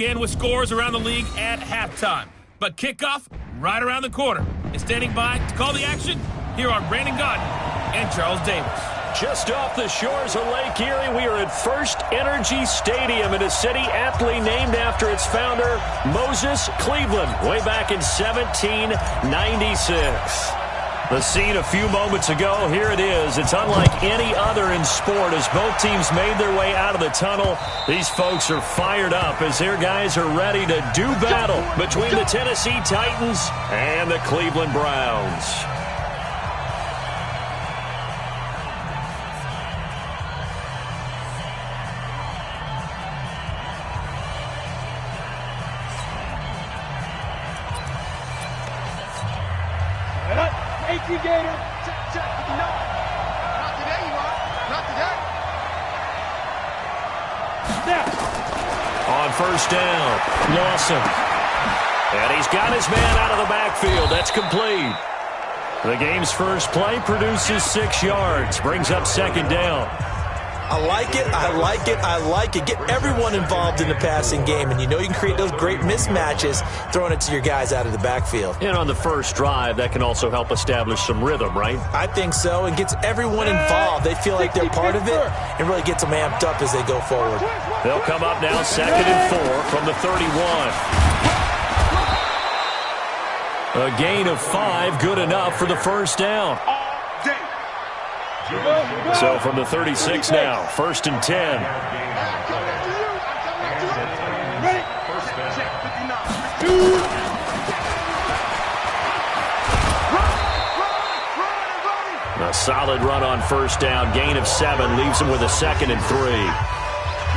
And with scores around the league at halftime. But kickoff right around the corner. And standing by to call the action, here are Brandon Gott and Charles Davis. Just off the shores of Lake Erie, we are at First Energy Stadium in a city aptly named after its founder, Moses Cleveland, way back in 1796. The scene a few moments ago, here it is. It's unlike any other in sport as both teams made their way out of the tunnel. These folks are fired up as their guys are ready to do battle between the Tennessee Titans and the Cleveland Browns. Gator, check, 59. Not today, you are. Not today. Snap. On first down, Lawson. And he's got his man out of the backfield. That's complete. The game's first play produces 6 yards. Brings up second down. I like it, I like it, I like it. Get everyone involved in the passing game, and you know you can create those great mismatches throwing it to your guys out of the backfield. And on the first drive, that can also help establish some rhythm, right? I think so, and gets everyone involved. They feel like they're part of it, and really gets them amped up as they go forward. They'll come up now 2nd and 4 from the 31. A gain of 5, good enough for the first down. So from the 36 now, 1st and 10. A solid run on first down, gain of 7, leaves him with a 2nd and 3.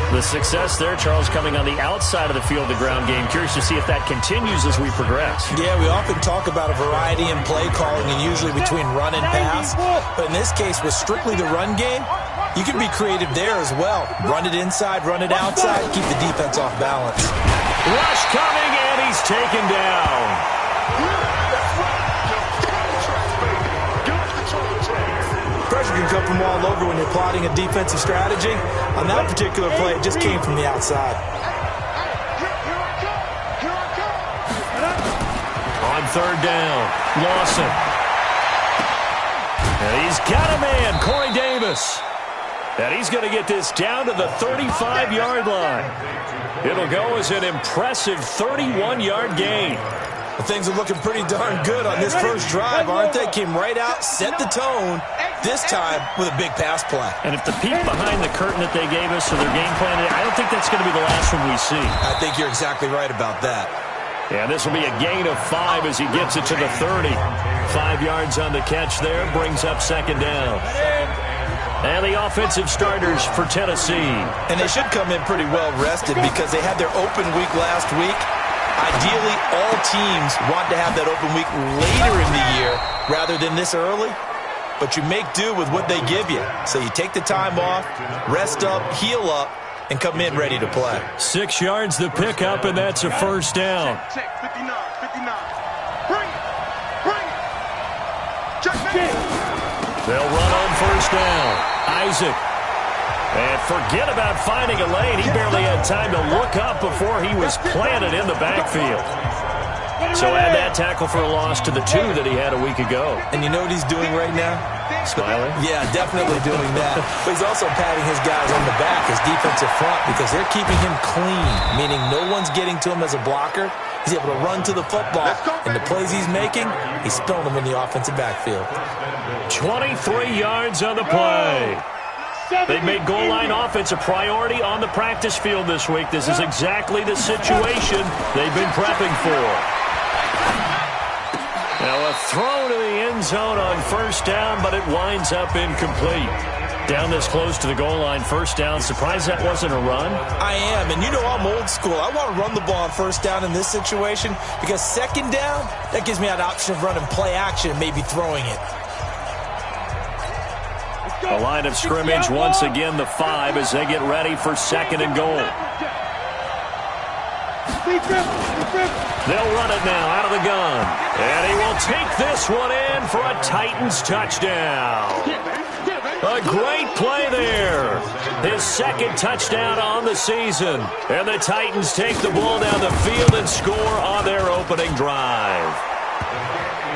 The success there, Charles, coming on the outside of the field, the ground game. Curious to see if that continues as we progress. Yeah, we often talk about a variety in play calling and usually between run and pass. But in this case, with strictly the run game, you can be creative there as well. Run it inside, run it outside, keep the defense off balance. Rush coming, and he's taken down. Pressure can come from all over when you're plotting a defensive strategy. On that particular play, it just came from the outside. On third down, Lawson. And he's got a man, Corey Davis. And he's going to get this down to the 35-yard line. It'll go as an impressive 31-yard gain. Well, things are looking pretty darn good on this first drive, aren't they? Came right out, set the tone, this time with a big pass play. And if the peek behind the curtain that they gave us or their game plan, I don't think that's going to be the last one we see. I think you're exactly right about that. Yeah, this will be a gain of 5 as he gets it to the 30. 5 yards on the catch there, brings up second down. And the offensive starters for Tennessee. And they should come in pretty well rested because they had their open week last week. Ideally, all teams want to have that open week later in the year rather than this early. But you make do with what they give you. So you take the time off, rest up, heal up, and come in ready to play. 6 yards the pickup, and that's a first down. Check, 59, 59. Bring it, bring it. Check, they'll run on first down. Isaac. And forget about finding a lane. He barely had time to look up before he was planted in the backfield. So add that tackle for a loss to the 2 that he had a week ago. And you know what he's doing right now? Smiling? Yeah, definitely doing that. But he's also patting his guys on the back, his defensive front, because they're keeping him clean, meaning no one's getting to him as a blocker. He's able to run to the football. And the plays he's making, he's throwing them in the offensive backfield. 23 yards on the play. They've made goal line offense a priority on the practice field this week. This is exactly the situation they've been prepping for. Now a throw to the end zone on first down, but it winds up incomplete. Down this close to the goal line, first down. Surprised that wasn't a run? I am, and you know I'm old school. I want to run the ball on first down in this situation because second down, that gives me an option of running play action and maybe throwing it. The line of scrimmage once again the 5 as they get ready for second and goal. They'll run it now out of the gun. And he will take this one in for a Titans touchdown. A great play there. His second touchdown on the season. And the Titans take the ball down the field and score on their opening drive.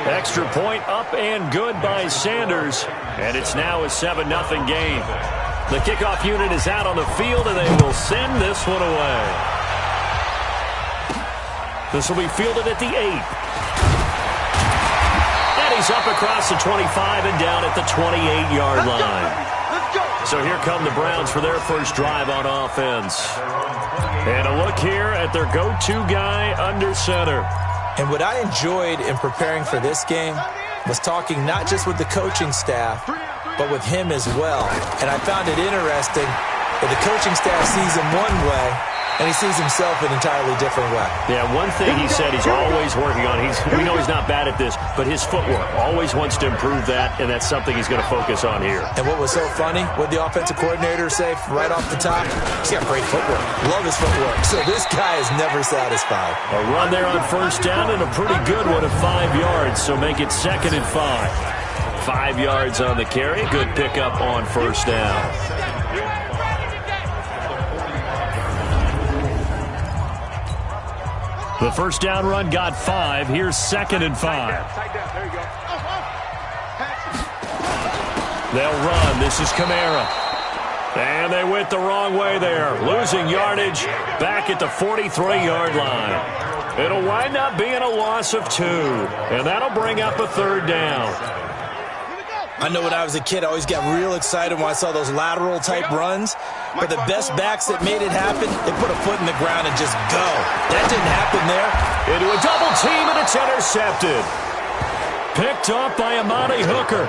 Extra point up and good by Sanders. And it's now a 7-0 game. The kickoff unit is out on the field, and they will send this one away. This will be fielded at the 8. And he's up across the 25 and down at the 28-yard line. So here come the Browns for their first drive on offense. And a look here at their go-to guy under center. And what I enjoyed in preparing for this game was talking not just with the coaching staff, but with him as well. And I found it interesting that the coaching staff sees him one way, and he sees himself an entirely different way. Yeah, one thing he said he's always working on. We know he's not bad at this, but his footwork, always wants to improve that, and that's something he's going to focus on here. And what was so funny, what the offensive coordinator say right off the top? He's got great footwork. Love his footwork. So this guy is never satisfied. A run there on first down and a pretty good one of 5 yards, so make it 2nd and 5. 5 yards on the carry. Good pickup on first down. The first down run got 5. Here's 2nd and 5. They'll run. This is Kamara. And they went the wrong way there. Losing yardage back at the 43-yard line. It'll wind up being a loss of 2. And that'll bring up a 3rd down. I know when I was a kid, I always got real excited when I saw those lateral-type runs. But the best backs that made it happen, they put a foot in the ground and just go. That didn't happen there. Into a double team, and it's intercepted. Picked off by Amani Hooker.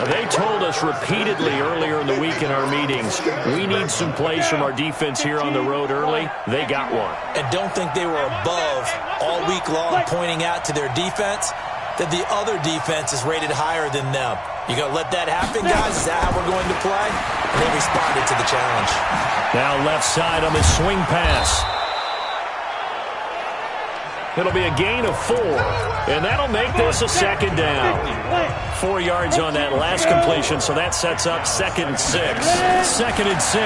They told us repeatedly earlier in the week in our meetings, we need some plays from our defense here on the road early. They got one. And don't think they were above all week long pointing out to their defense that the other defense is rated higher than them. You going to let that happen, guys? Is that how we're going to play? And they responded to the challenge. Now left side on the swing pass. It'll be a gain of 4, and that'll make this a 2nd down. 4 yards on that last completion, so that sets up 2nd and 6. 2nd and 6.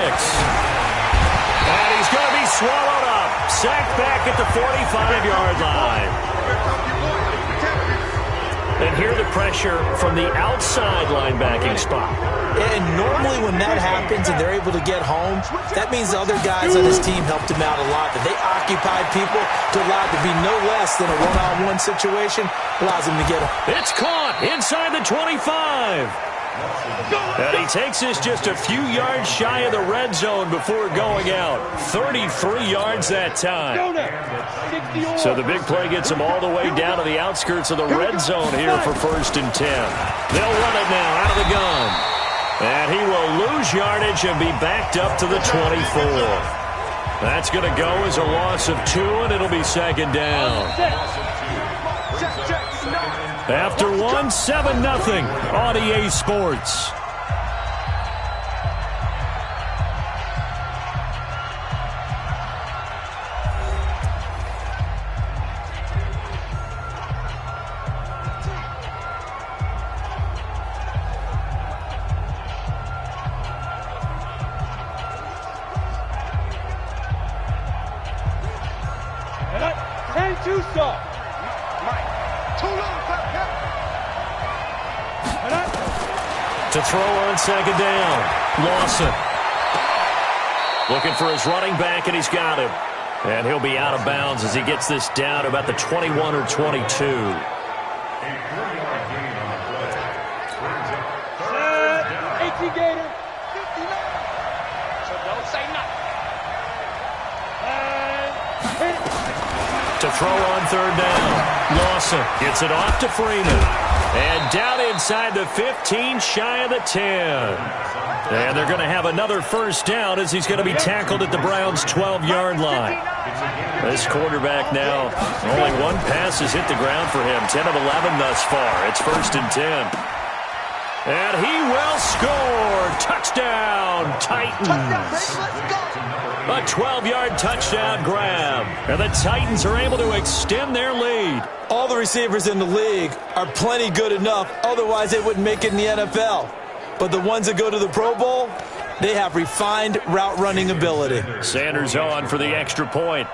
And he's going to be swallowed up. Sacked back at the 45-yard line. And hear the pressure from the outside linebacking spot. And normally when that happens and they're able to get home, that means the other guys on his team helped him out a lot. That they occupied people to allow it to be no less than a one-on-one situation allows him to get home. It's caught inside the 25. And he takes us just a few yards shy of the red zone before going out. 33 yards that time. So the big play gets him all the way down to the outskirts of the red zone here for 1st and 10. They'll run it now out of the gun. And he will lose yardage and be backed up to the 24. That's going to go as a loss of 2, and it'll be 2nd down. After 1, 7-0 on EA Sports. And too soft. Too long. To throw on 2nd down. Lawson. Looking for his running back, and he's got him. And he'll be out of bounds as he gets this down about the 21 or 22. Gator. 59. So don't say nothing. To throw on 3rd down. Lawson gets it off to Freeman. And down inside the 15, shy of the 10. And they're going to have another first down as he's going to be tackled at the Browns' 12-yard line. This quarterback now, only one pass has hit the ground for him. 10 of 11 thus far. It's 1st and 10. And he will score. Touchdown, Titans. A 12-yard touchdown grab. And the Titans are able to extend their lead. All the receivers in the league are plenty good enough. Otherwise, they wouldn't make it in the NFL. but the ones that go to the Pro Bowl, they have refined route running ability. Sanders on for the extra point.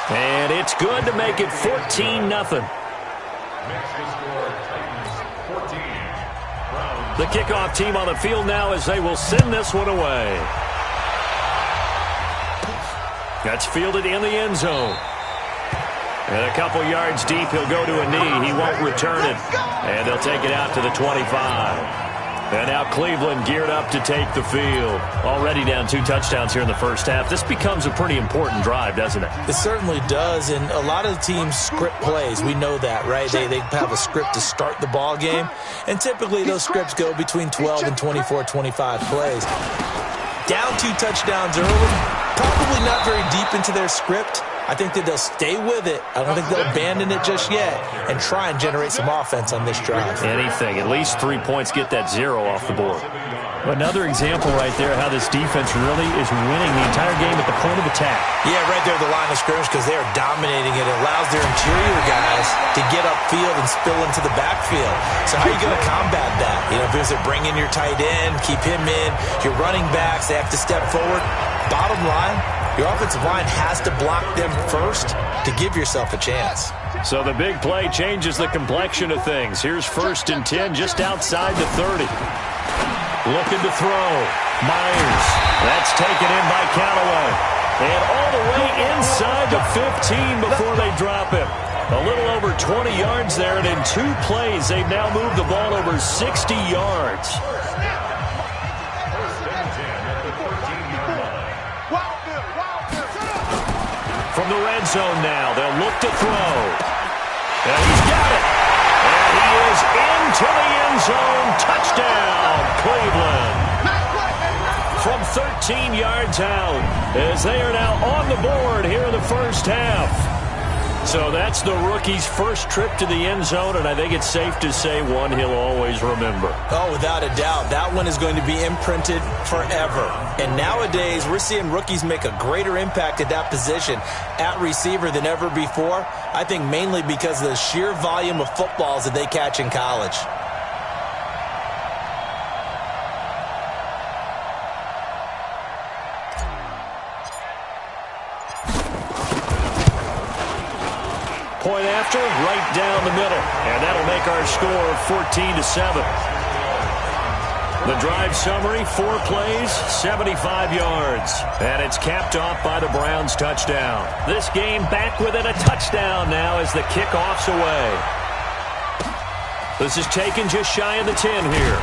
And it's good to make it 14-0. The kickoff team on the field now as they will send this one away. That's fielded in the end zone. And a couple yards deep, he'll go to a knee. He won't return it. And they'll take it out to the 25. And now Cleveland geared up to take the field. Already down 2 touchdowns here in the first half. This becomes a pretty important drive, doesn't it? It certainly does, and a lot of the teams script plays. We know that, right? They have a script to start the ball game, and typically those scripts go between 12 and 24, 25 plays. Down 2 touchdowns early, probably not very deep into their script. I think that they'll stay with it. I don't think they'll abandon it just yet and try and generate some offense on this drive. Anything. At least 3 points, get that 0 off the board. Another example right there how this defense really is winning the entire game at the point of attack. Yeah, right there at the line of scrimmage because they are dominating it. It allows their interior guys to get upfield and spill into the backfield. So how are you going to combat that? You know, if there's a bring in your tight end, keep him in, your running backs, they have to step forward. Bottom line, your offensive line has to block them first to give yourself a chance. So the big play changes the complexion of things. Here's 1st and 10 just outside the 30. Looking to throw. Myers. That's taken in by Callaway. And all the way inside the 15 before they drop him. A little over 20 yards there, and in 2 plays, they've now moved the ball over 60 yards. From the red zone now, they'll look to throw. And he's got it. And he is into the end zone. Touchdown, Cleveland. From 13 yards out, as they are now on the board here in the first half. So that's the rookie's first trip to the end zone, and I think it's safe to say one he'll always remember. Oh, without a doubt. That one is going to be imprinted forever. And nowadays, we're seeing rookies make a greater impact at that position at receiver than ever before. I think mainly because of the sheer volume of footballs that they catch in college. Point after, right down the middle. And that'll make our score 14-7. The drive summary, 4 plays, 75 yards. And it's capped off by the Browns' touchdown. This game back within a touchdown now as the kickoff's away. This is taken just shy of the 10 here.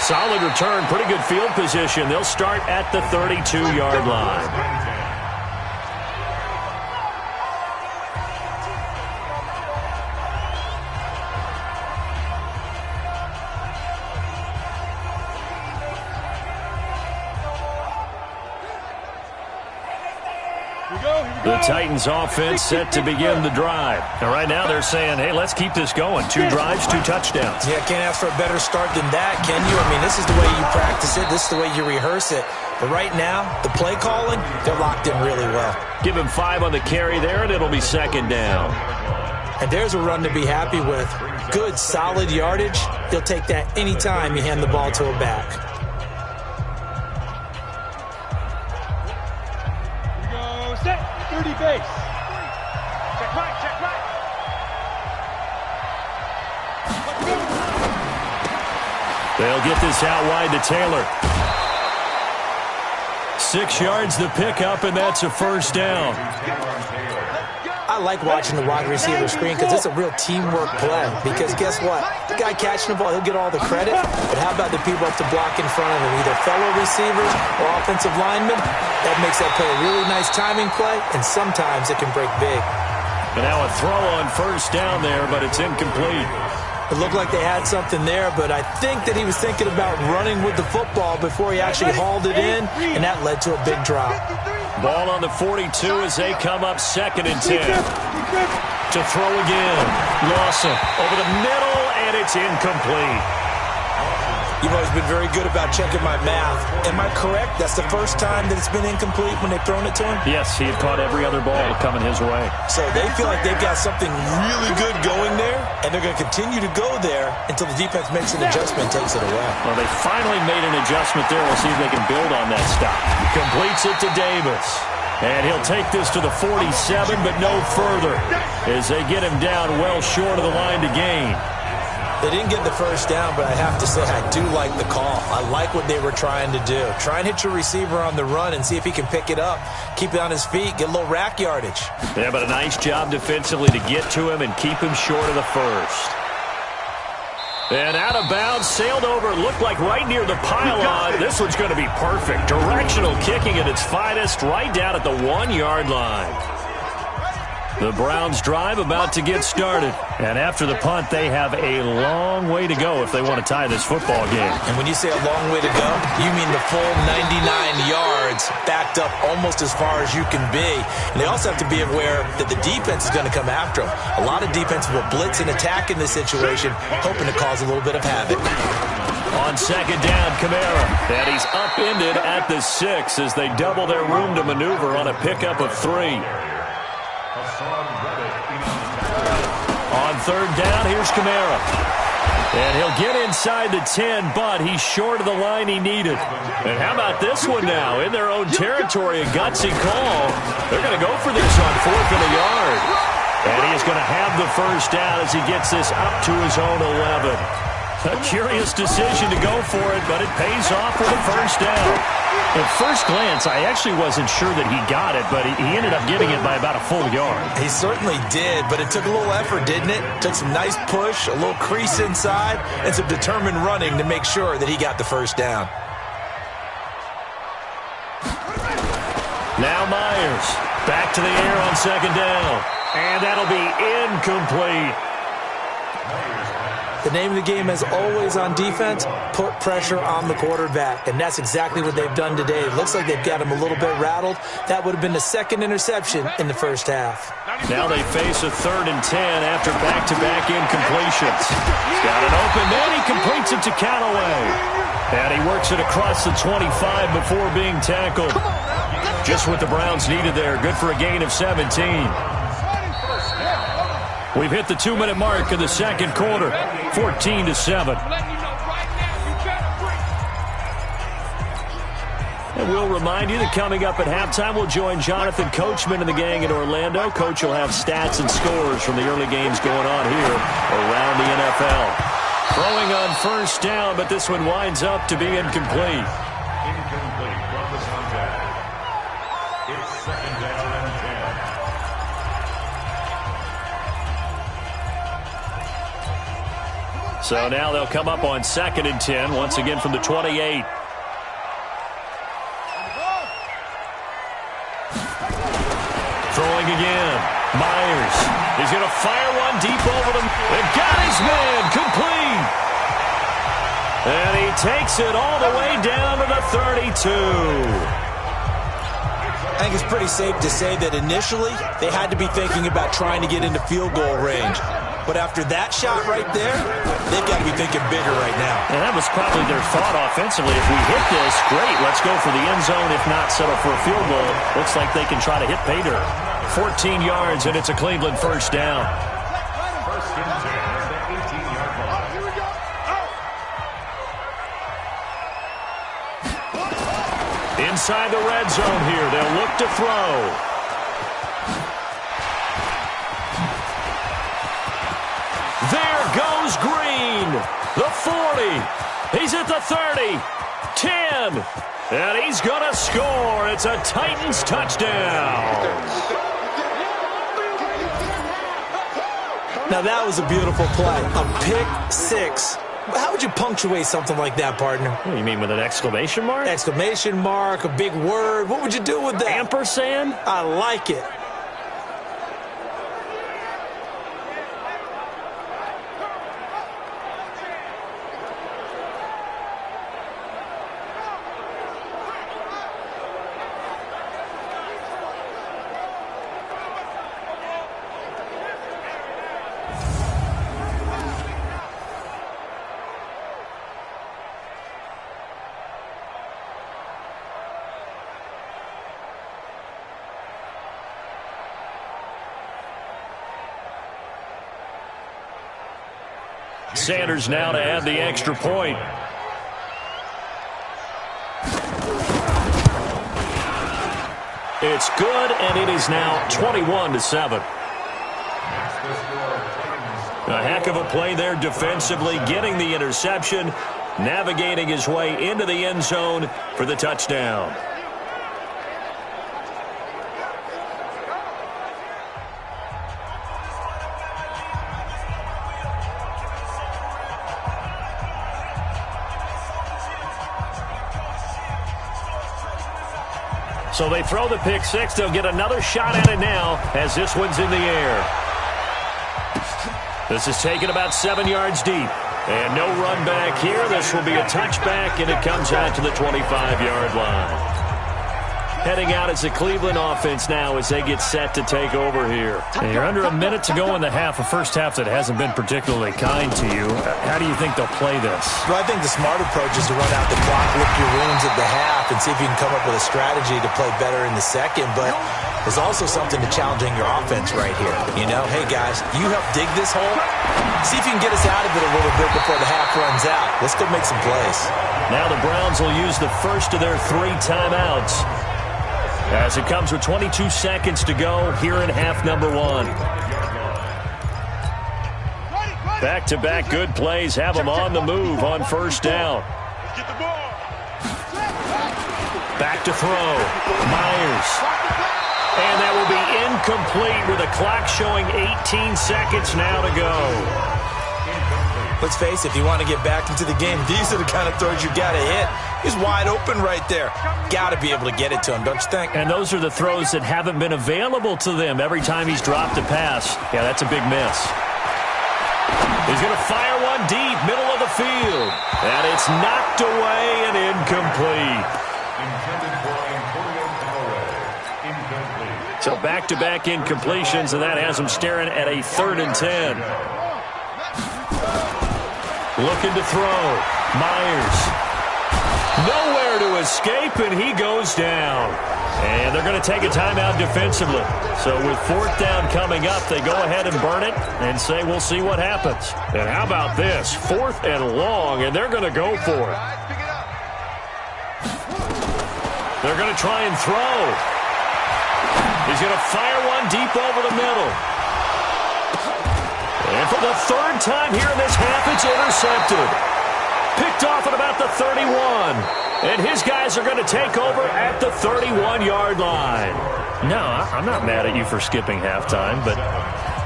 Solid return, pretty good field position. They'll start at the 32-yard line. The Titans offense set to begin the drive. And right now they're saying, hey, let's keep this going. 2 drives, 2 touchdowns. Yeah, can't ask for a better start than that, can you? I mean, this is the way you practice it. This is the way you rehearse it. But right now, the play calling, they're locked in really well. Give him 5 on the carry there, and it'll be 2nd down. And there's a run to be happy with. Good, solid yardage. He'll take that anytime you hand the ball to a back. 30 base. Check right, check right. They'll get this out wide to Taylor. 6 yards the pickup, and that's a 1st down. I like watching the wide receiver screen because it's a real teamwork play. Because guess what? The guy catching the ball, he'll get all the credit. But how about the people up to block in front of him? Either fellow receivers or offensive linemen. That makes that play a really nice timing play, and sometimes it can break big. And now a throw on 1st down there, but it's incomplete. It looked like they had something there, but I think that he was thinking about running with the football before he actually hauled it in, and that led to a big drop. Ball on the 42 as they come up 2nd and 10. To throw again. Lawson over the middle, and it's incomplete. You've always been very good about checking my math. Am I correct? That's the first time that it's been incomplete when they've thrown it to him? Yes, he had caught every other ball coming his way. So they feel like they've got something really good going there, and they're going to continue to go there until the defense makes an adjustment and takes it away. Well, they finally made an adjustment there. We'll see if they can build on that stop. Completes it to Davis. And he'll take this to the 47, but no further as they get him down well short of the line to gain. They didn't get the first down, but I have to say I do like the call. I like what they were trying to do. Try and hit your receiver on the run and see if he can pick it up. Keep it on his feet, get a little rack yardage. Yeah, but a nice job defensively to get to him and keep him short of the first. And out of bounds, sailed over, looked like right near the pylon. This one's going to be perfect. Directional kicking at its finest, right down at the 1-yard line. The Browns drive about to get started. And after the punt, they have a long way to go if they want to tie this football game. And when you say a long way to go, you mean the full 99 yards backed up almost as far as you can be. And they also have to be aware that the defense is going to come after them. A lot of defense will blitz and attack in this situation, hoping to cause a little bit of havoc. On second down, Kamara. And he's upended at the 6 as they double their room to maneuver on a pickup of 3. On third down, here's Kamara. And he'll get inside the 10, but he's short of the line he needed. And how about this one now? In their own territory, a gutsy call. They're going to go for this on 4th and a yard. And he is going to have the first down as he gets this up to his own 11. A curious decision to go for it, but it pays off with a first down. At first glance, I actually wasn't sure that he got it, but he ended up getting it by about a full yard. He certainly did, but it took a little effort, didn't it? Took some nice push, a little crease inside, and some determined running to make sure that he got the first down. Now Myers, back to the air on second down, and that'll be incomplete. The name of the game, as always on defense, put pressure on the quarterback. And that's exactly what they've done today. It looks like they've got him a little bit rattled. That would have been the second interception in the first half. Now they face a 3rd and 10 after back-to-back incompletions. He's got it open, then he completes it to Callaway. And he works it across the 25 before being tackled. Just what the Browns needed there. Good for a gain of 17. We've hit the 2-minute mark of the second quarter, 14-7. And we'll remind you that coming up at halftime, we'll join Jonathan Coachman and the gang in Orlando. Coach will have stats and scores from the early games going on here around the NFL. Throwing on first down, but this one winds up to be incomplete. Incomplete from the contact. It's second down and 10. So now they'll come up on 2nd and 10, once again from the 28. Throwing again. Myers. He's going to fire one deep over them. And got his man complete. And he takes it all the way down to the 32. I think it's pretty safe to say that initially they had to be thinking about trying to get into field goal range. But after that shot right there, they've got to be thinking bigger right now. And that was probably their thought offensively. If we hit this, great, let's go for the end zone. If not, settle for a field goal. Looks like they can try to hit pay dirt. 14 yards, and it's a Cleveland first down. First and 10 at the 18-yard line. Here we go. Inside the red zone here, they'll look to throw. There goes Green. The 40. He's at the 30. 10. And he's going to score. It's a Titans touchdown. Now that was a beautiful play. A pick six. How would you punctuate something like that, partner? What do you mean, with an exclamation mark? Exclamation mark, a big word. What would you do with that? Ampersand? I like it. Sanders now to add the extra point. It's good, and it is now 21-7. A heck of a play there defensively, getting the interception, navigating his way into the end zone for the touchdown. So they throw the pick six. They'll get another shot at it now as this one's in the air. This is taken about 7 yards deep. And no run back here. This will be a touchback, and it comes out to the 25-yard line. Heading out as the Cleveland offense now as they get set to take over here. And you're under a minute to go in the half, a first half that hasn't been particularly kind to you. How do you think they'll play this? Well, I think the smart approach is to run out the clock, lick your wounds at the half, and see if you can come up with a strategy to play better in the second. But there's also something to challenging your offense right here. You know, hey, guys, you help dig this hole. See if you can get us out of it a little bit before the half runs out. Let's go make some plays. Now the Browns will use the first of their 3 timeouts as it comes with 22 seconds to go here in half number 1. Back-to-back good plays have them on the move on first down. Back to throw. Myers. And that will be incomplete with a clock showing 18 seconds now to go. Let's face it, if you want to get back into the game, these are the kind of throws you got to hit. He's wide open right there. Got to be able to get it to him, don't you think? And those are the throws that haven't been available to them every time he's dropped a pass. Yeah, that's a big miss. He's going to fire one deep, middle of the field. And it's knocked away and incomplete. So back-to-back incompletions, and that has him staring at a 3rd and 10. Looking to throw. Myers. Nowhere to escape, and he goes down. And they're going to take a timeout defensively. So with 4th down coming up, they go ahead and burn it and say, we'll see what happens. And how about this? 4th and long, and they're going to go for it. They're going to try and throw. He's going to fire one deep over the middle. And for the 3rd time here in this half, it's intercepted. Picked off at about the 31. And his guys are going to take over at the 31-yard line. No, I'm not mad at you for skipping halftime, but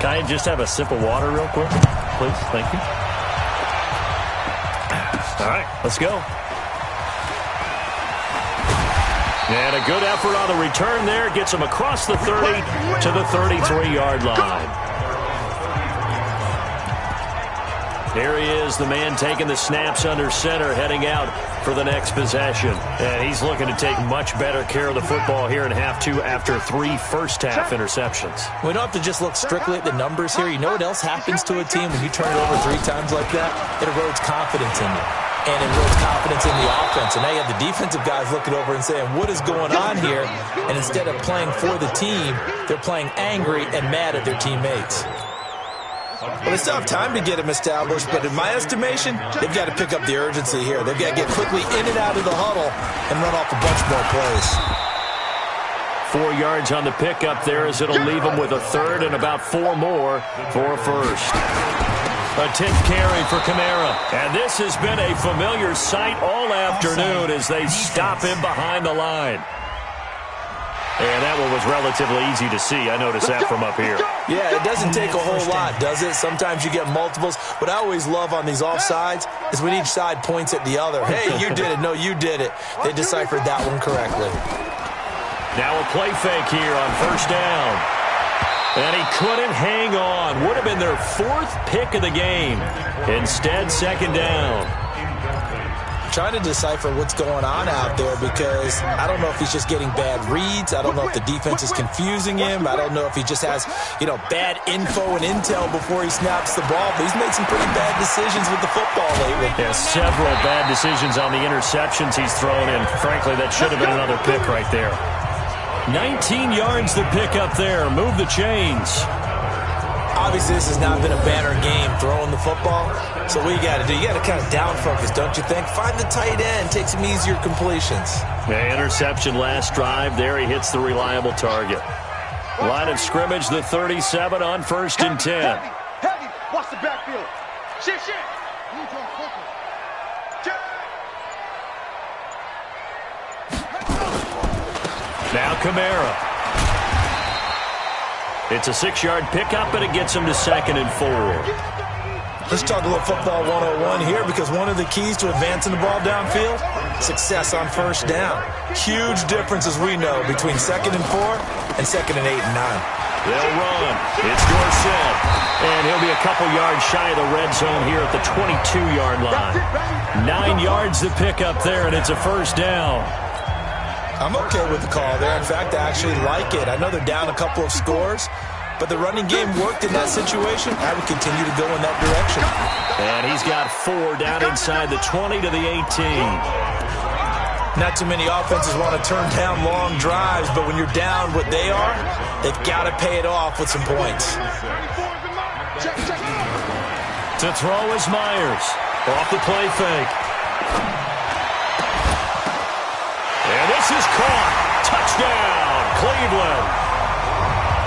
can I just have a sip of water real quick? Please, thank you. All right, let's go. And a good effort on the return there. Gets him across the 30 to the 33-yard line. There he is, the man taking the snaps under center, heading out for the next possession. And he's looking to take much better care of the football here in half 2 after 3 first-half interceptions. We don't have to just look strictly at the numbers here. You know what else happens to a team when you turn it over 3 times like that? It erodes confidence in you. And it erodes confidence in the offense. And now you have the defensive guys looking over and saying, what is going on here? And instead of playing for the team, they're playing angry and mad at their teammates. Well, they still have time to get them established, but in my estimation, they've got to pick up the urgency here. They've got to get quickly in and out of the huddle and run off a bunch more plays. 4 yards on the pickup there as it'll leave them with a 3rd and about 4 more for a first. A 10th carry for Kamara. And this has been a familiar sight all afternoon as they stop him behind the line. And that one was relatively easy to see. I noticed that from up here. Yeah, it doesn't take a whole lot, does it? Sometimes you get multiples. What I always love on these offsides is when each side points at the other. Hey, you did it. No, you did it. They deciphered that one correctly. Now a play fake here on first down. And he couldn't hang on. Would have been their 4th pick of the game. Instead, 2nd down. Trying to decipher what's going on out there because I don't know if he's just getting bad reads. I don't know if the defense is confusing him. I don't know if he just has, bad info and intel before he snaps the ball. But he's made some pretty bad decisions with the football lately. Yeah, several bad decisions on the interceptions he's thrown in. Frankly, that should have been another pick right there. 19 yards to pick up there. Move the chains. Obviously, this has not been a banner game throwing the football. So what you got to do, you got to kind of down focus, don't you think? Find the tight end, take some easier completions. Yeah, interception last drive. There he hits the reliable target. Line of scrimmage, the 37 on 1st and 10. Heavy. Watch the backfield. Shit. Now Kamara. It's a 6-yard pickup, but it gets him to 2nd and 4. Let's talk a little football 101 here, because one of the keys to advancing the ball downfield, success on 1st down. Huge difference, as we know, between 2nd and 4 and 2nd and 8 and 9. They'll run. It's Dorsett. And he'll be a couple yards shy of the red zone here at the 22-yard line. 9 yards to pick up there, and it's a 1st down. I'm okay with the call there. In fact, I actually like it. I know they're down a couple of scores, but the running game worked in that situation. I would continue to go in that direction. And he's got 4 down inside the 20 to the 18. Not too many offenses want to turn down long drives, but when you're down what they are, they've got to pay it off with some points. To throw is Myers. Off the play fake. And this is caught. Touchdown, Cleveland.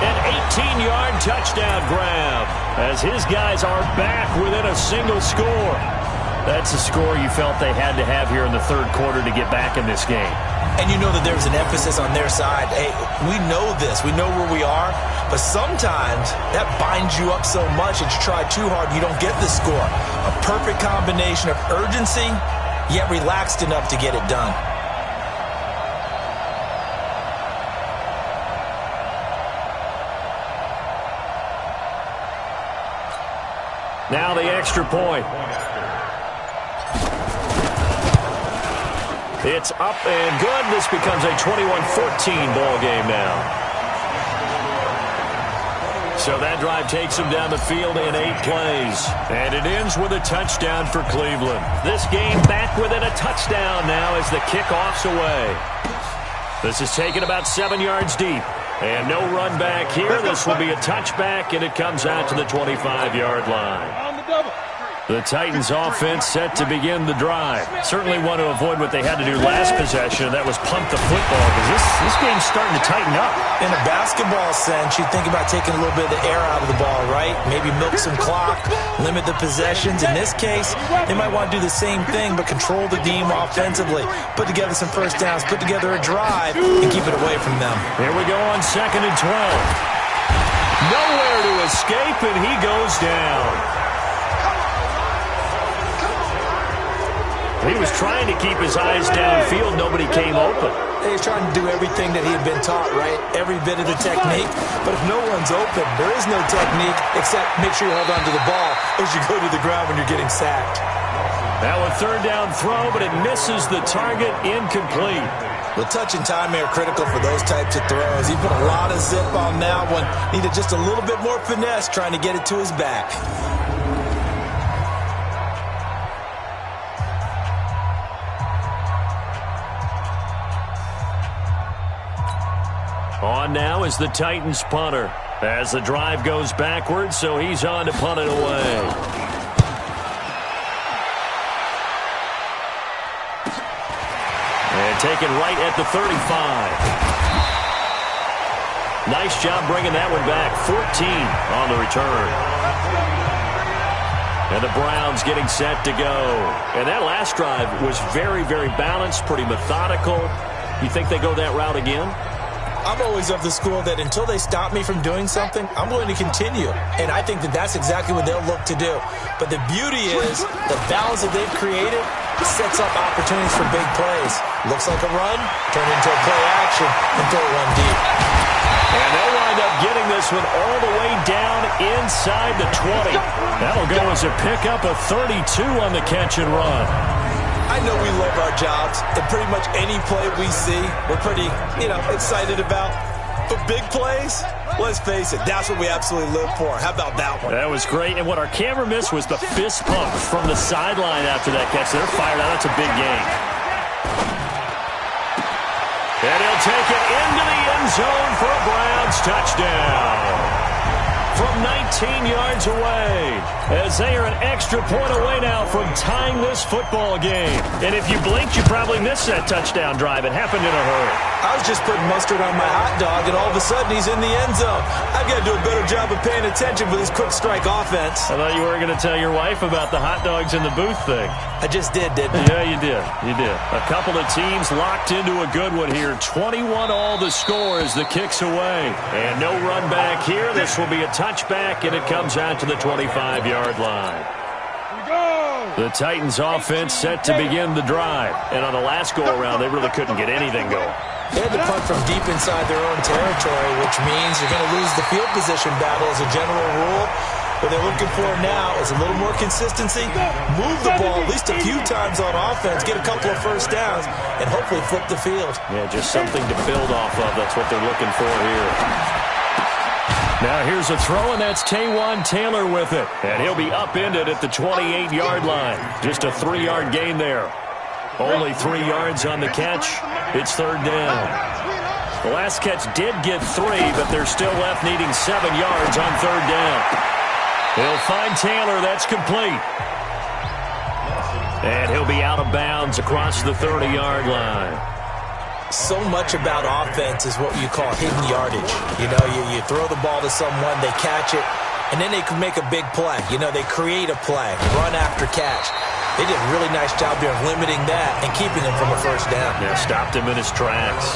An 18-yard touchdown grab as his guys are back within a single score. That's a score you felt they had to have here in the 3rd quarter to get back in this game. And you know that there's an emphasis on their side. Hey, we know this. We know where we are. But sometimes that binds you up so much that you try too hard and you don't get the score. A perfect combination of urgency, yet relaxed enough to get it done. Now the extra point. It's up and good. This becomes a 21-14 ball game now. So that drive takes him down the field in 8 plays. And it ends with a touchdown for Cleveland. This game back within a touchdown now as the kickoff's away. This is taken about 7 yards deep. And no run back here. This will be a touchback, and it comes out to the 25-yard line. The Titans offense set to begin the drive. Certainly want to avoid what they had to do last possession, and that was punt the football, because this game's starting to tighten up. In a basketball sense, you think about taking a little bit of the air out of the ball, right? Maybe milk some clock, limit the possessions. In this case, they might want to do the same thing, but control the game offensively. Put together some 1st downs, put together a drive, and keep it away from them. Here we go on 2nd and 12. Nowhere to escape, and he goes down. He was trying to keep his eyes downfield. Nobody came open. He's trying to do everything that he had been taught, right? Every bit of the technique. But if no one's open, there is no technique except make sure you hold on to the ball as you go to the ground when you're getting sacked. Now a 3rd down throw, but it misses the target, incomplete. The touch and time are critical for those types of throws. He put a lot of zip on that one. Needed just a little bit more finesse trying to get it to his back. On now is the Titans punter as the drive goes backwards, so he's on to punt it away. And taken right at the 35. Nice job bringing that one back. 14 on the return. And the Browns getting set to go. And that last drive was very, very balanced, pretty methodical. You think they go that route again? I'm always of the school that until they stop me from doing something, I'm going to continue. And I think that that's exactly what they'll look to do. But the beauty is the balance that they've created sets up opportunities for big plays. Looks like a run, turn into a play action, and throw one deep. And they'll wind up getting this one all the way down inside the 20. That'll go as a pickup of 32 on the catch and run. I know we love our jobs, and pretty much any play we see, we're pretty, excited about. But big plays, let's face it, that's what we absolutely live for. How about that one? That was great, and what our camera missed was the fist pump from the sideline after that catch. They're fired out. That's a big game. And he'll take it into the end zone for a Browns touchdown. from 19 yards away, as they are an extra point away now from tying this football game. And if you blinked, you probably missed that touchdown drive. It happened in a hurry. I was just putting mustard on my hot dog, and all of a sudden he's in the end zone. I've got to do a better job of paying attention for this quick strike offense. I thought you were going to tell your wife about the hot dogs in the booth thing. I just did, didn't I? Yeah, you did. You did. A couple of teams locked into a good one here. 21-all the score as the kick's away. And no run back here. This will be a touchback, and it comes out to the 25-yard line. The Titans offense set to begin the drive. And on the last go-around, they really couldn't get anything going. They had to punt from deep inside their own territory, which means you're going to lose the field position battle as a general rule. What they're looking for now is a little more consistency, move the ball at least a few times on offense, get a couple of first downs, and hopefully flip the field. Yeah, just something to build off of. That's what they're looking for here. Now here's a throw, and that's Taywan Taylor with it. And he'll be upended at the 28-yard line. Just a 3-yard gain there. Only 3 yards on the catch. It's third down. The last catch did get 3, but they're still left needing 7 yards on third down. He'll find Taylor. That's complete. And he'll be out of bounds across the 30-yard line. So much about offense is what you call hidden yardage. You know, you throw the ball to someone, they catch it, and then they can make a big play. You know, they create a play, run after catch. They did a really nice job there of limiting that and keeping him from a first down. Yeah, stopped him in his tracks.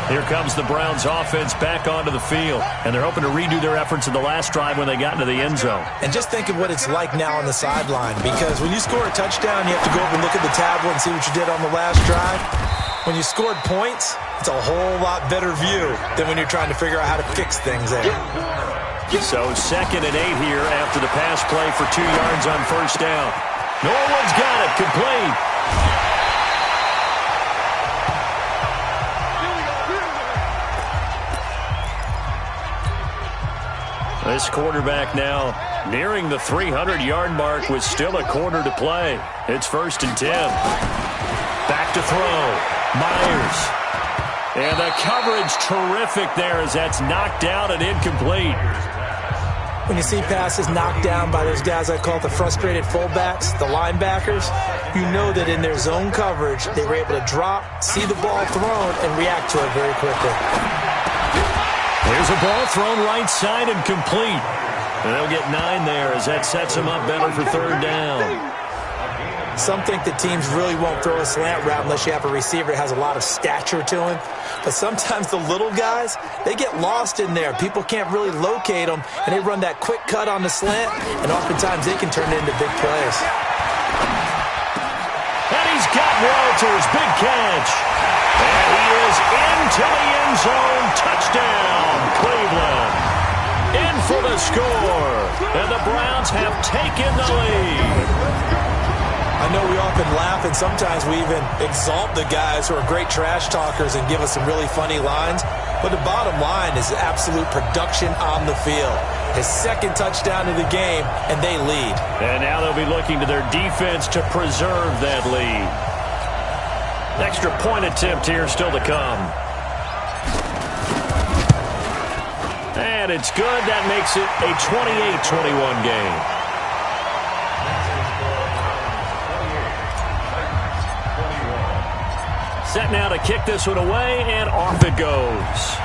Here comes the Browns offense back onto the field, and they're hoping to redo their efforts in the last drive when they got into the end zone. And just think of what it's like now on the sideline, because when you score a touchdown, you have to go over and look at the tablet and see what you did on the last drive. When you scored points, it's a whole lot better view than when you're trying to figure out how to fix things there. So 2nd and 8 here after the pass play for 2 yards on first down. Norwood's got it, complete. This quarterback now nearing the 300-yard mark with still a quarter to play. It's 1st and 10. Back to throw. Myers. And the coverage terrific there as that's knocked down and incomplete. When you see passes knocked down by those guys I call the frustrated fullbacks, the linebackers, you know that in their zone coverage, they were able to drop, see the ball thrown, and react to it very quickly. There's a ball thrown right side and complete. And they'll get 9 there as that sets them up better for third down. Some think that teams really won't throw a slant route unless you have a receiver that has a lot of stature to him. But sometimes the little guys, they get lost in there. People can't really locate them, and they run that quick cut on the slant, and oftentimes they can turn it into big plays. And he's got Walters. Big catch. And he is into the end zone. Touchdown, Cleveland. In for the score. And the Browns have taken the lead. I know we often laugh, and sometimes we even exalt the guys who are great trash talkers and give us some really funny lines. But the bottom line is absolute production on the field. His 2nd touchdown of the game, and they lead. And now they'll be looking to their defense to preserve that lead. Extra point attempt here still to come. And it's good. That makes it a 28-21 game. Set now to kick this one away, and off it goes.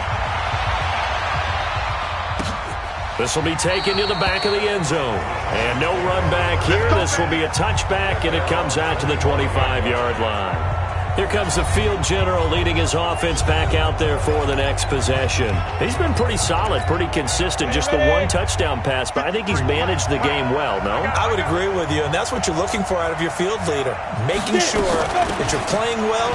This will be taken to the back of the end zone. And no run back here. This will be a touchback, and it comes out to the 25-yard line. Here comes the field general leading his offense back out there for the next possession. He's been pretty solid, pretty consistent. Just the 1 touchdown pass, but I think he's managed the game well, no? I would agree with you, and that's what you're looking for out of your field leader. Making sure that you're playing well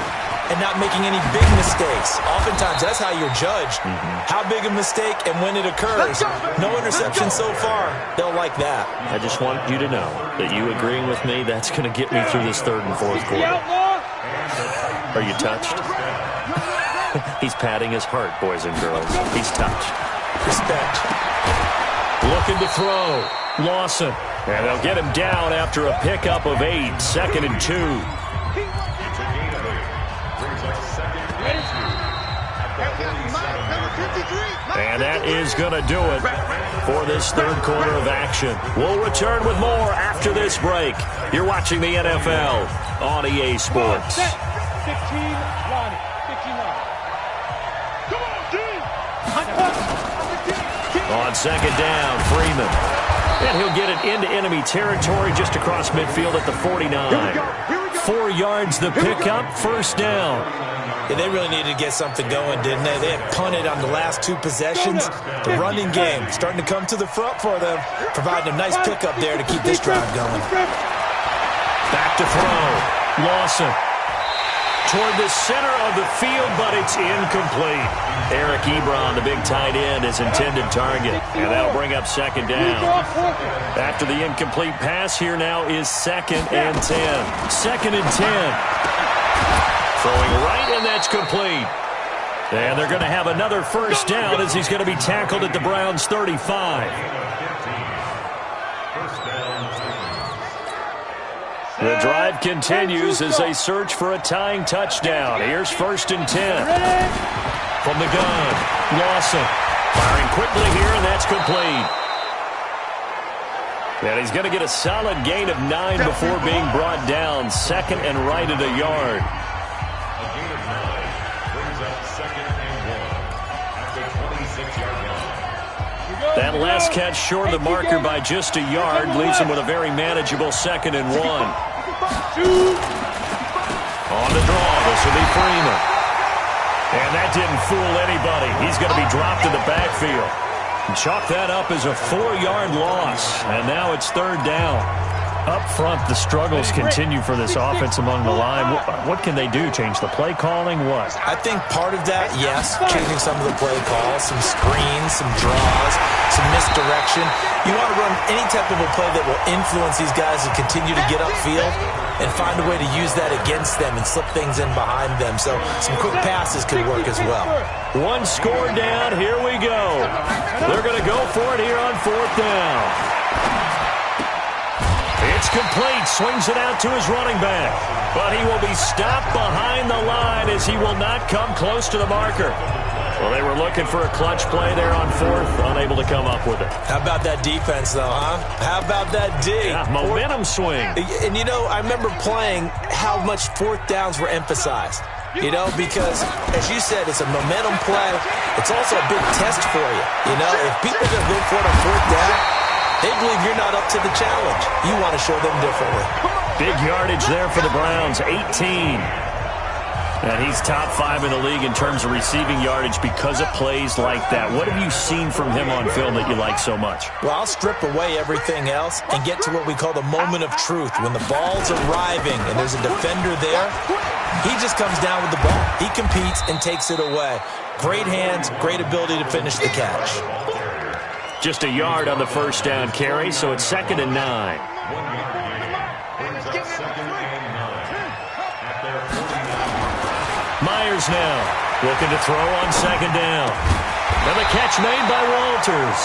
and not making any big mistakes. Oftentimes, that's how you're judged. How big a mistake and when it occurs. No interception so far. They'll like that. I just want you to know that you agreeing with me, that's going to get me through this 3rd and 4th quarter. Are you touched? He's patting his heart, boys and girls. He's touched. Respect. Looking to throw. Lawson. And they'll get him down after a pickup of 8. 2nd and 2. Brings us 2nd and 2 at the 47-yard line. And that is going to do it for this third quarter of action. We'll return with more after this break. You're watching the NFL on EA Sports. 15, Lonnie. 15, Lonnie. Come on, D. On second down, Freeman. And he'll get it into enemy territory just across midfield at the 49. 4 yards the pickup, first down. Yeah, they really needed to get something going, didn't they? They had punted on the last 2 possessions. The running game starting to come to the front for them, providing a nice pickup there to keep this drive going. Back to throw. Lawson. Toward the center of the field, but it's incomplete. Eric Ebron, the big tight end, is intended target. And that'll bring up second down. After the incomplete pass, here now is 2nd and 10. 2nd and 10. Throwing right, and that's complete. And they're going to have another first down as he's going to be tackled at the Browns' 35. The drive continues as they search for a tying touchdown. Here's 1st and 10. From the gun, Lawson. Firing quickly here, and that's complete. And he's going to get a solid gain of 9 before being brought down. 2nd and right at a yard. A gain of 9 brings up 2nd and 1 at the 26-yard line. That last catch short of the marker by just a yard leaves him with a very manageable 2nd and 1. On the draw, this will be Freeman. And that didn't fool anybody. He's going to be dropped in the backfield. Chalk that up as a 4-yard loss. And now it's 3rd down. Up front, the struggles continue for this offense among the line. What can they do? Change the play calling? What? I think part of that, yes, changing some of the play calls, some screens, some draws, some misdirection. You want to run any type of a play that will influence these guys to continue to get upfield and find a way to use that against them and slip things in behind them. So some quick passes could work as well. 1 score down. Here we go. They're going to go for it here on 4th down. It's complete. Swings it out to his running back. But he will be stopped behind the line as he will not come close to the marker. Well, they were looking for a clutch play there on 4th, unable to come up with it. How about that defense, though, huh? How about that D? Yeah, momentum swing. And, you know, I remember playing how much 4th downs were emphasized. You know, because, as you said, it's a momentum play. It's also a big test for you. You know, if people are going to go for it on 4th down, they believe you're not up to the challenge. You want to show them differently. Big yardage there for the Browns, 18. And he's top 5 in the league in terms of receiving yardage because of plays like that. What have you seen from him on film that you like so much? Well, I'll strip away everything else and get to what we call the moment of truth. When the ball's arriving and there's a defender there, he just comes down with the ball. He competes and takes it away. Great hands, great ability to finish the catch. Just a yard on the first down carry, so it's 2nd and 9. 1 yard gain brings up 2nd and 9 at their 49. Myers now looking to throw on 2nd down. And the catch made by Walters.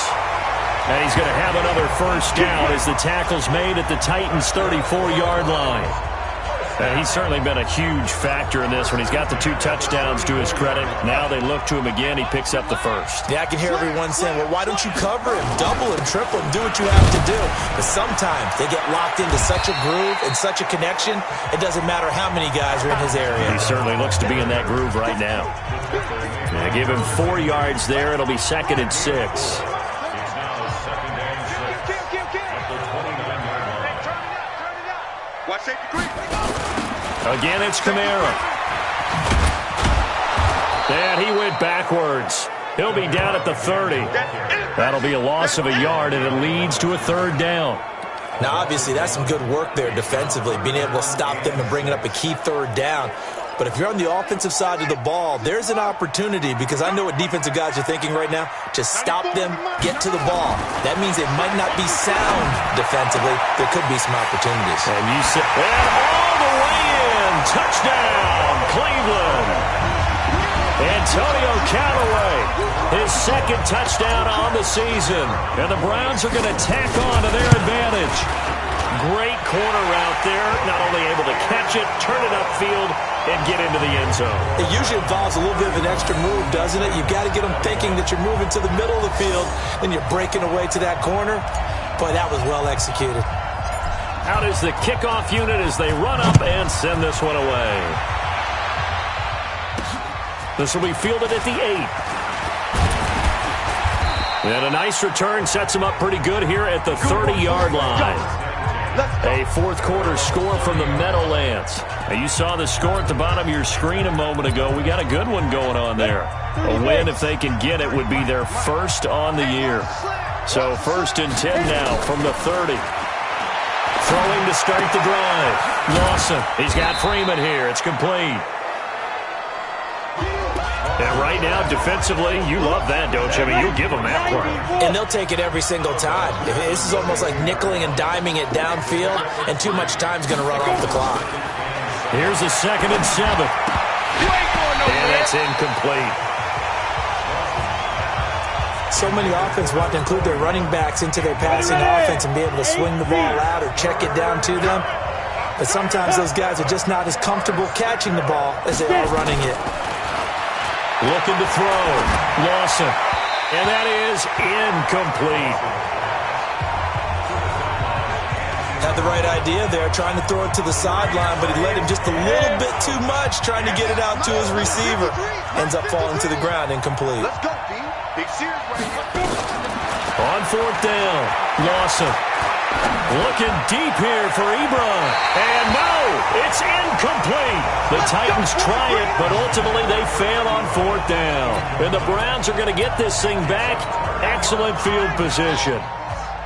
And he's going to have another first down as the tackle's made at the Titans' 34-yard line. And he's certainly been a huge factor in this when he's got the 2 touchdowns to his credit. Now they look to him again. He picks up the first. Yeah, I can hear everyone saying, well, why don't you cover him, double him, triple him, do what you have to do. But sometimes they get locked into such a groove and such a connection, it doesn't matter how many guys are in his area. He certainly looks to be in that groove right now. They give him 4 yards there. It'll be 2nd and 6. It's now 2nd and 6 at the 29-yard line. Watch safety creep. Again, it's Kamara. And he went backwards. He'll be down at the 30. That'll be a loss of a yard, and it leads to a 3rd down. Now, obviously, that's some good work there defensively, being able to stop them and bringing up a key 3rd down. But if you're on the offensive side of the ball, there's an opportunity, because I know what defensive guys are thinking right now, to stop them, get to the ball. That means they might not be sound defensively. There could be some opportunities. And you said, and all the way in, touchdown, Cleveland. Antonio Callaway, his 2nd touchdown on the season. And the Browns are going to tack on to their advantage. Great corner route there. Not only able to catch it, turn it upfield, and get into the end zone. It usually involves a little bit of an extra move, doesn't it? You've got to get them thinking that you're moving to the middle of the field, then you're breaking away to that corner. Boy, that was well executed. Out is the kickoff unit as they run up and send this one away. This will be fielded at the 8. And a nice return sets him up pretty good here at the 30-yard line. A fourth quarter score from the Meadowlands. Now, you saw the score at the bottom of your screen a moment ago. We got a good one going on there. A win, if they can get it, would be their first on the year. So 1st and 10 now from the 30. Throwing to start the drive. Lawson. He's got Freeman here. It's complete. And right now, defensively, you love that, don't you? I mean, you'll give them that play. And they'll take it every single time. This is almost like nickeling and diming it downfield, and too much time's going to run off the clock. Here's a 2nd and 7. And that's incomplete. So many offenses want to include their running backs into their passing offense and be able to swing the ball out or check it down to them. But sometimes those guys are just not as comfortable catching the ball as they are running it. Looking to throw. Lawson. And that is incomplete. Had the right idea there, trying to throw it to the sideline, but he led him just a little bit too much, trying to get it out to his receiver. Ends up falling to the ground, incomplete. Let's go, B. Big Sears right here. On 4th down. Lawson. Looking deep here for Ebron. And no, it's incomplete. The Titans try it, but ultimately they fail on 4th down. And the Browns are going to get this thing back. Excellent field position.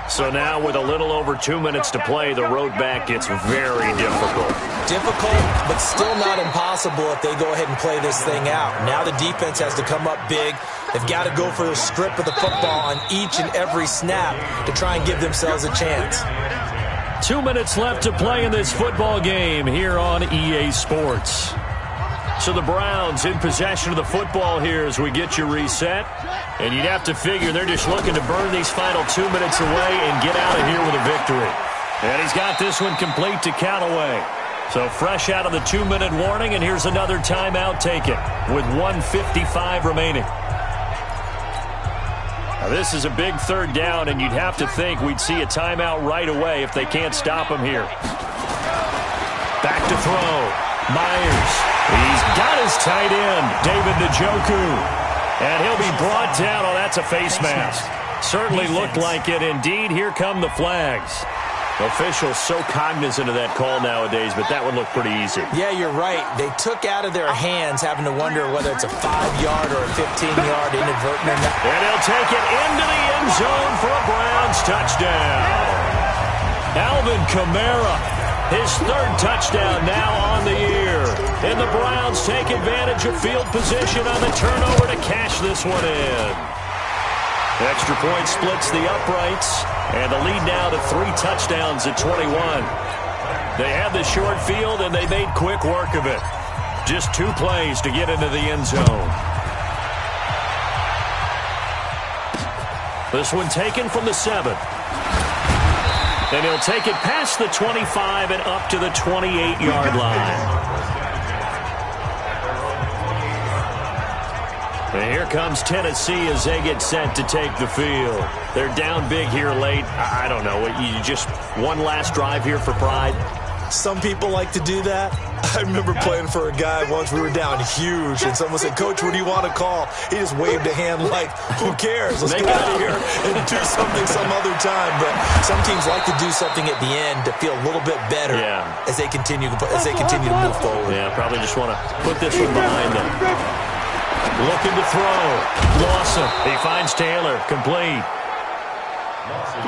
So now with a little over 2 minutes to play, the road back gets very difficult. Difficult, but still not impossible if they go ahead and play this thing out. Now the defense has to come up big. They've got to go for the strip of the football on each and every snap to try and give themselves a chance. 2 minutes left to play in this football game here on EA Sports. So the Browns in possession of the football here as we get you reset. And you'd have to figure they're just looking to burn these final 2 minutes away and get out of here with a victory. And he's got this one complete to Callaway. So fresh out of the 2-minute warning, and here's another timeout taken with 1:55 remaining. Now this is a big 3rd down, and you'd have to think we'd see a timeout right away if they can't stop him here. Back to throw. Myers. He's got his tight end, David Njoku. And he'll be brought down. Oh, that's a face mask. Certainly looked like it. Indeed, here come the flags. Officials so cognizant of that call nowadays, but that would look pretty easy. Yeah, you're right. They took out of their hands having to wonder whether it's a 5-yard or a 15-yard inadvertent. And he'll take it into the end zone for a Browns touchdown. Alvin Kamara, his 3rd touchdown now on the year. And the Browns take advantage of field position on the turnover to cash this one in. Extra point splits the uprights. And the lead now to 3 touchdowns at 21. They had the short field, and they made quick work of it. Just 2 plays to get into the end zone. This one taken from the 7. And he'll take it past the 25 and up to the 28-yard line. And here comes Tennessee as they get set to take the field. They're down big here late. I don't know. You just one last drive here for pride? Some people like to do that. I remember playing for a guy once. We were down huge, and someone said, "Coach, what do you want to call?" He just waved a hand like, "Who cares? Let's get out of here and do something some other time." But some teams like to do something at the end to feel a little bit better as they continue to move forward. Yeah, probably just want to put this one behind them. Looking to throw. Lawson. He finds Taylor. Complete.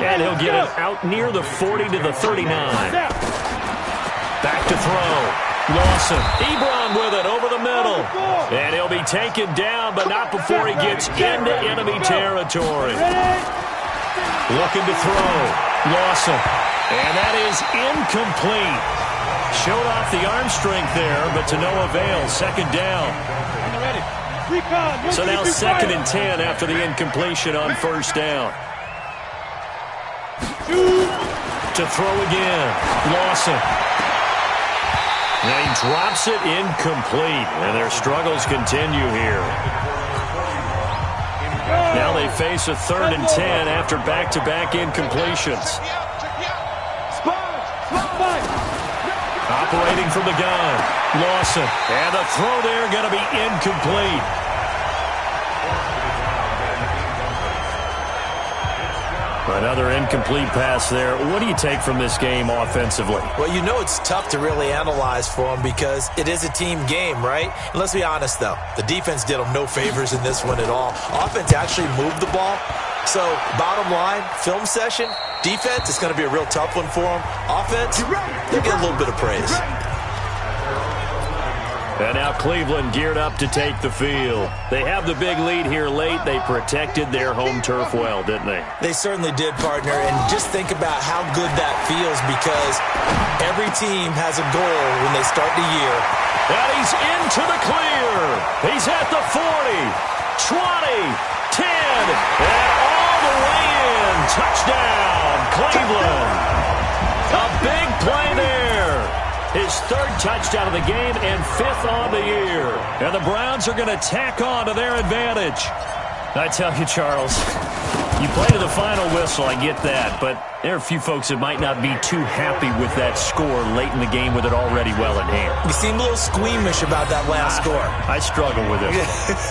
And he'll get it out near the 40 to the 39. Back to throw. Lawson. Ebron with it over the middle. And he'll be taken down, but not before he gets into enemy territory. Looking to throw. Lawson. And that is incomplete. Showed off the arm strength there, but to no avail. 2nd down. So now 2nd and 10 after the incompletion on 1st down. to throw again. Lawson. And he drops it incomplete. And their struggles continue here. Now they face a 3rd and 10 after back-to-back incompletions. Operating from the gun. Lawson. And the throw there going to be incomplete. Another incomplete pass there. What do you take from this game offensively? Well, you know it's tough to really analyze for them because it is a team game, right? And let's be honest, though. The defense did them no favors in this one at all. Offense actually moved the ball. So, bottom line, film session, defense, it's going to be a real tough one for them. Offense, they get a little bit of praise. And now Cleveland geared up to take the field. They have the big lead here late. They protected their home turf well, didn't they? They certainly did, partner. And just think about how good that feels because every team has a goal when they start the year. And he's into the clear. He's at the 40, 20, 10, and all the way in. Touchdown, Cleveland. A big play there. His 3rd touchdown of the game and 5th on the year. And the Browns are going to tack on to their advantage. I tell you, Charles, you play to the final whistle, I get that. But there are a few folks that might not be too happy with that score late in the game with it already well in hand. You seem a little squeamish about that last score. I struggle with it.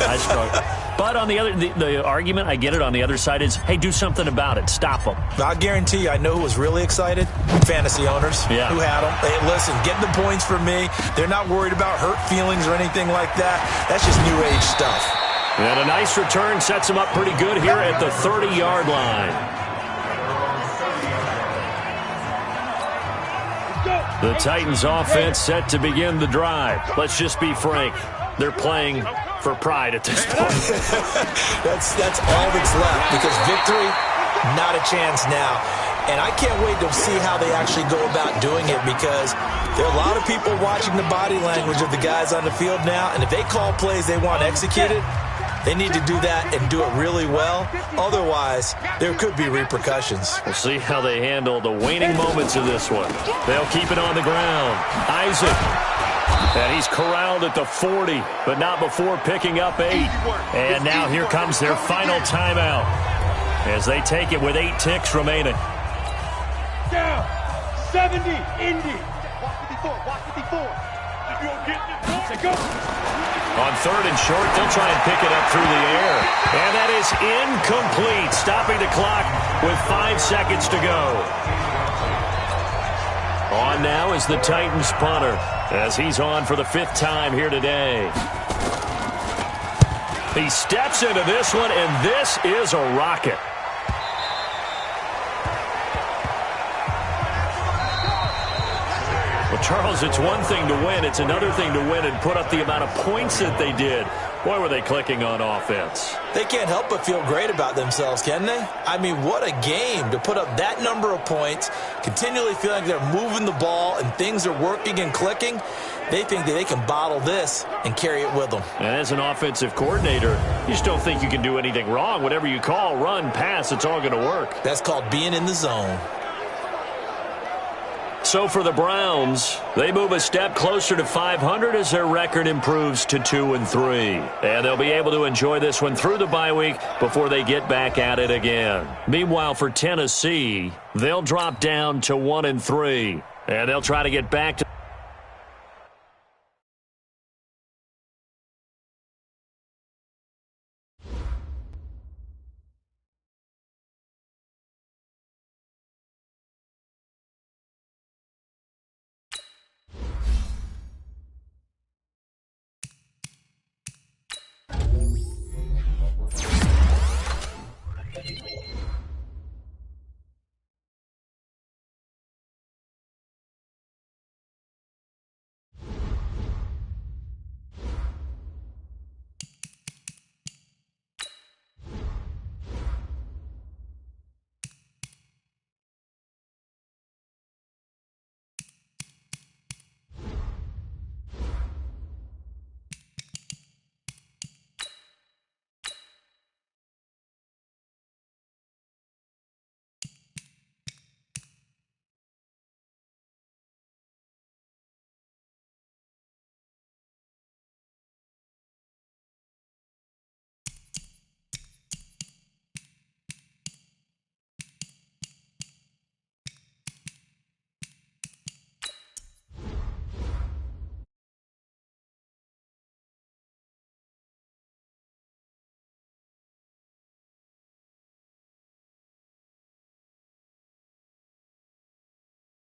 I struggle. But on the other, the argument, I get it, on the other side is, hey, do something about it. Stop them. I guarantee you, I know who was really excited. Fantasy owners who had them. Hey, listen, get the points for me. They're not worried about hurt feelings or anything like that. That's just new age stuff. And a nice return sets them up pretty good here at the 30-yard line. The Titans offense set to begin the drive. Let's just be frank. They're playing for pride at this point. That's all that's left because victory, not a chance now. And I can't wait to see how they actually go about doing it because there are a lot of people watching the body language of the guys on the field now. And if they call plays they want executed, they need to do that and do it really well. Otherwise, there could be repercussions. We'll see how they handle the waning moments of this one. They'll keep it on the ground. Isaac. And he's corralled at the 40, but not before picking up 8. And now here comes their final timeout as they take it with 8 ticks remaining. Down, 70, Indy. Watch 54. Go. On 3rd and short, they'll try and pick it up through the air. And that is incomplete, stopping the clock with 5 seconds to go. On now is the Titans punter, as he's on for the 5th time here today. He steps into this one, and this is a rocket. Well, Charles, it's one thing to win. It's another thing to win and put up the amount of points that they did. Boy, were they clicking on offense. They can't help but feel great about themselves, can they? I mean, what a game to put up that number of points, continually feeling like they're moving the ball and things are working and clicking. They think that they can bottle this and carry it with them. And as an offensive coordinator, you just don't think you can do anything wrong. Whatever you call, run, pass, it's all going to work. That's called being in the zone. So for the Browns, they move a step closer to 500 as their record improves to 2-3. And they'll be able to enjoy this one through the bye week before they get back at it again. Meanwhile, for Tennessee, they'll drop down to 1-3. And they'll try to get back to